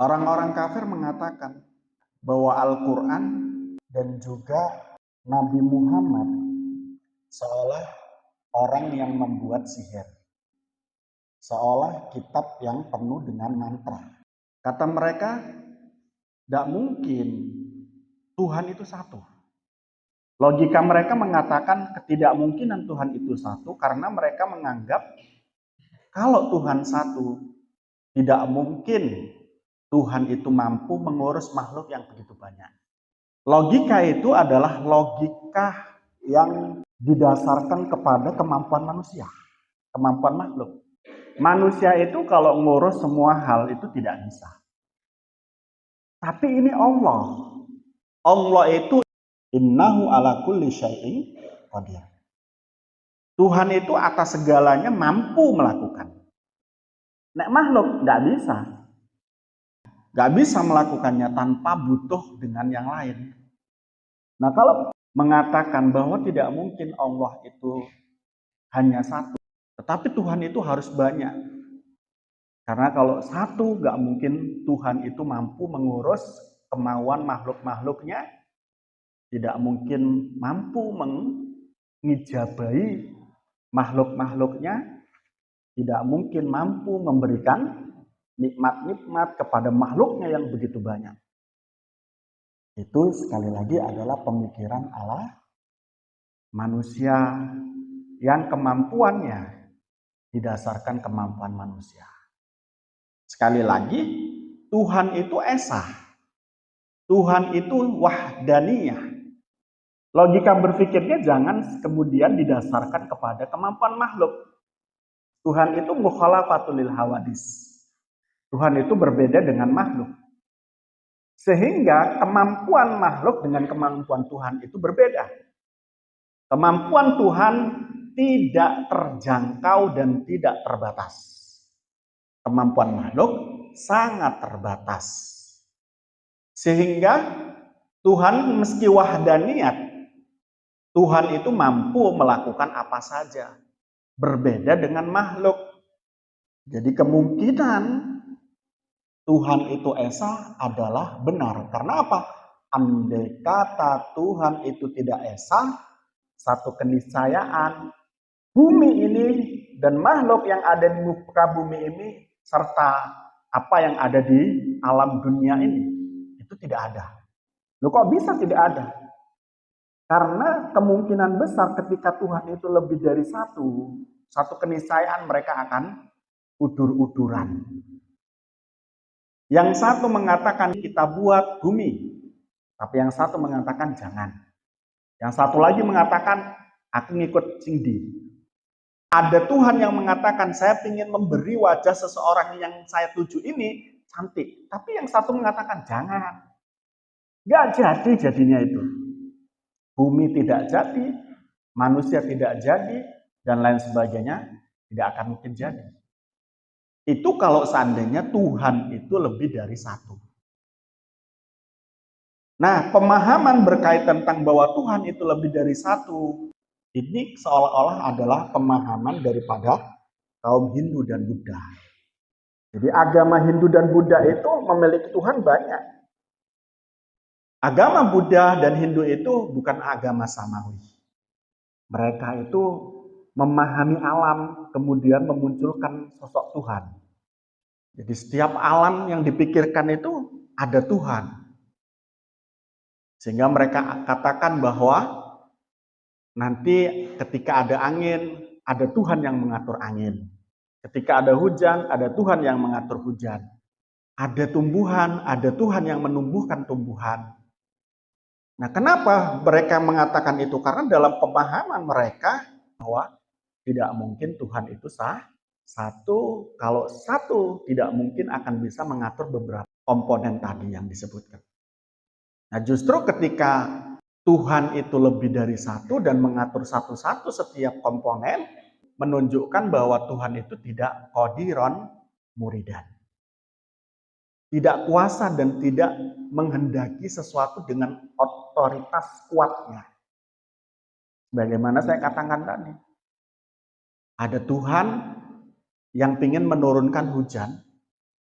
Orang-orang kafir mengatakan bahwa Al-Quran dan juga Nabi Muhammad seolah orang yang membuat sihir, seolah kitab yang penuh dengan mantra. Kata mereka, tidak mungkin Tuhan itu satu. Logika mereka mengatakan ketidakmungkinan Tuhan itu satu karena mereka menganggap kalau Tuhan satu, tidak mungkin Tuhan itu mampu mengurus makhluk yang begitu banyak. Logika itu adalah logika yang didasarkan kepada kemampuan manusia, kemampuan makhluk. Manusia itu kalau ngurus semua hal itu tidak bisa. Tapi ini Allah. Allah itu innahu ala kulli syai'in qadir. Tuhan itu atas segalanya mampu melakukan. Nek makhluk nggak bisa. Nggak bisa melakukannya tanpa butuh dengan yang lain. Nah, kalau mengatakan bahwa tidak mungkin Allah itu hanya satu, tetapi Tuhan itu harus banyak. Karena kalau satu nggak mungkin Tuhan itu mampu mengurus kemauan makhluk-makhluknya, tidak mungkin mampu mengijabahi makhluk-makhluknya, tidak mungkin mampu memberikan nikmat-nikmat kepada makhluknya yang begitu banyak. Itu sekali lagi adalah pemikiran Allah manusia yang kemampuannya didasarkan kemampuan manusia. Sekali lagi, Tuhan itu esa. Tuhan itu wahdaniyah. Logika berpikirnya jangan kemudian didasarkan kepada kemampuan makhluk. Tuhan itu mukhalafatul lil hawadis. Tuhan itu berbeda dengan makhluk. Sehingga kemampuan makhluk dengan kemampuan Tuhan itu berbeda. Kemampuan Tuhan tidak terjangkau dan tidak terbatas. Kemampuan makhluk sangat terbatas. Sehingga Tuhan meski wahdaniyat, Tuhan itu mampu melakukan apa saja. Berbeda dengan makhluk. Jadi kemungkinan Tuhan itu esa adalah benar. Karena apa? Andai kata Tuhan itu tidak esa, satu keniscayaan, bumi ini dan makhluk yang ada di muka bumi ini, serta apa yang ada di alam dunia ini, itu tidak ada. Loh, kok bisa tidak ada? Karena kemungkinan besar ketika Tuhan itu lebih dari satu keniscayaan mereka akan udur-uduran. Yang satu mengatakan kita buat bumi, tapi yang satu mengatakan jangan. Yang satu lagi mengatakan aku ngikut Cingdi. Ada Tuhan yang mengatakan saya ingin memberi wajah seseorang yang saya tuju ini cantik. Tapi yang satu mengatakan jangan. Gak jadi jadinya itu. Bumi tidak jadi, manusia tidak jadi, dan lain sebagainya tidak akan mungkin jadi. Itu kalau seandainya Tuhan itu lebih dari satu. Nah, pemahaman berkaitan tentang bahwa Tuhan itu lebih dari satu, ini seolah-olah adalah pemahaman daripada kaum Hindu dan Buddha. Jadi agama Hindu dan Buddha itu memiliki Tuhan banyak. Agama Buddha dan Hindu itu bukan agama samawi. Mereka itu memahami alam, kemudian memunculkan sosok Tuhan. Jadi setiap alam yang dipikirkan itu ada Tuhan. Sehingga mereka katakan bahwa nanti ketika ada angin, ada Tuhan yang mengatur angin. Ketika ada hujan, ada Tuhan yang mengatur hujan. Ada tumbuhan, ada Tuhan yang menumbuhkan tumbuhan. Nah, kenapa mereka mengatakan itu? Karena dalam pemahaman mereka bahwa tidak mungkin Tuhan itu satu. Kalau satu, tidak mungkin akan bisa mengatur beberapa komponen tadi yang disebutkan. Nah, justru ketika Tuhan itu lebih dari satu dan mengatur satu-satu setiap komponen, menunjukkan bahwa Tuhan itu tidak qadiron muridan. Tidak kuasa dan tidak menghendaki sesuatu dengan otoritas kuatnya. Bagaimana saya katakan tadi. Ada Tuhan yang ingin menurunkan hujan.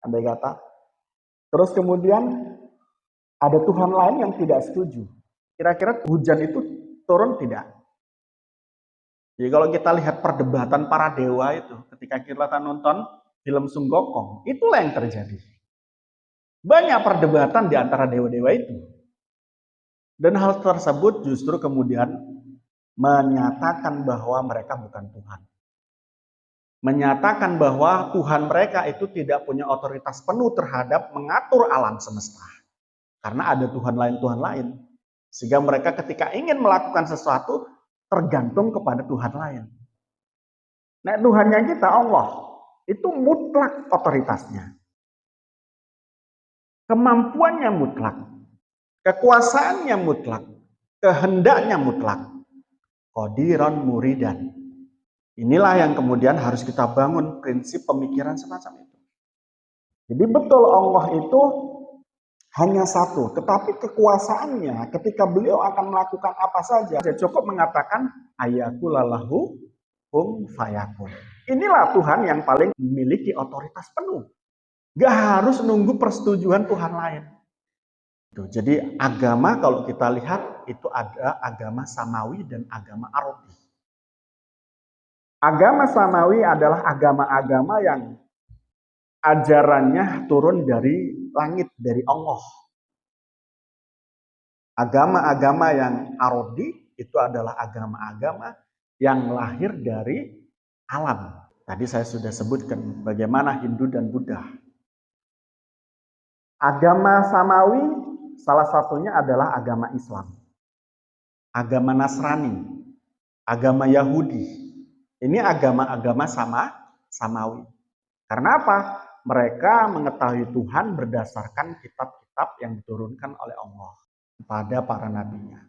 Andai kata, Terus kemudian ada Tuhan lain yang tidak setuju. Kira-kira hujan itu turun tidak? Jadi kalau kita lihat perdebatan para dewa itu, ketika kita nonton film Sun Gokong, itulah yang terjadi. Banyak perdebatan di antara dewa-dewa itu. Dan hal tersebut justru kemudian menyatakan bahwa mereka bukan Tuhan. Menyatakan bahwa Tuhan mereka itu tidak punya otoritas penuh terhadap mengatur alam semesta. Karena ada Tuhan lain. Sehingga mereka ketika ingin melakukan sesuatu, tergantung kepada Tuhan lain. Nah, Tuhannya kita, Allah, itu mutlak otoritasnya. Kemampuannya mutlak. Kekuasaannya mutlak. Kehendaknya mutlak. Qadiran muridan. Inilah yang kemudian harus kita bangun prinsip pemikiran semacam itu. Jadi betul Allah itu hanya satu, tetapi kekuasaannya ketika beliau akan melakukan apa saja, cukup mengatakan ayakulalahu fayakun. Inilah Tuhan yang paling memiliki otoritas penuh. Gak harus nunggu persetujuan Tuhan lain. Jadi agama kalau kita lihat itu ada agama samawi dan agama arabi. Agama samawi adalah agama-agama yang ajarannya turun dari langit, dari Allah. Agama-agama yang arabi itu adalah agama-agama yang lahir dari alam. Tadi saya sudah sebutkan bagaimana Hindu dan Buddha. Agama samawi salah satunya adalah agama Islam. Agama Nasrani, agama Yahudi. Ini agama-agama samawi. Karena apa? Mereka mengetahui Tuhan berdasarkan kitab-kitab yang diturunkan oleh Allah kepada para nabinya.